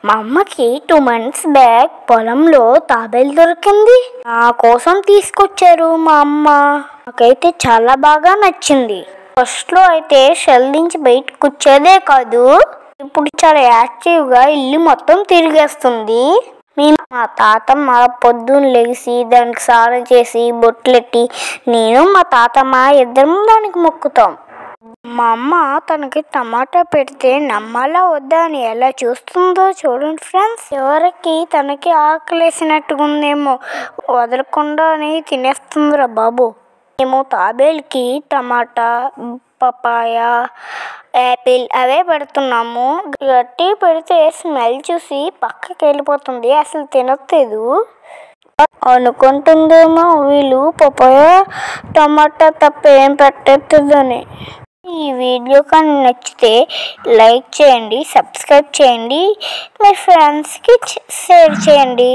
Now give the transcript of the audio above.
మా అమ్మకి 2 months back పొలంలో తాబేలు దొరికింది. నా కోసం తీసుకొచ్చారు మా అమ్మ. నాకైతే చాలా బాగా నచ్చింది. ఫస్ట్ లో అయితే షెల్ నుంచి బయటకు వచ్చేదే కాదు, ఇప్పుడు చాలా యాక్టివ్గా ఇల్లు మొత్తం తిరిగేస్తుంది. మా తాతమ్మ పొద్దున్న లేచి దానికి స్నానం చేసి బొట్లెట్టి నేను మా తాతమ్మ ఇద్దరం దానికి మొక్కుతాం. మా అమ్మ తనకి టమాటా పెడితే నమ్మాలా వద్దా అని ఎలా చూస్తుందో చూడండి ఫ్రెండ్స్. ఎవరికి తనకి ఆకలేసినట్టుగా ఉందేమో, వదలకుండానే తినేస్తుందిరా బాబు. మేము తాబేలుకి టమాటా, పపాయ, యాపిల్ అవే పెడుతున్నాము. గట్టి పెడితే స్మెల్ చూసి పక్కకి వెళ్ళిపోతుంది, అసలు తినట్లేదు. అనుకుంటుందేమో వీళ్ళు పపాయ టమాటా తప్ప ఏం పెట్టద్దని. ఈ వీడియో కానీ నచ్చితే లైక్ చేయండి, సబ్స్క్రైబ్ చేయండి, మీ ఫ్రెండ్స్కి షేర్ చేయండి.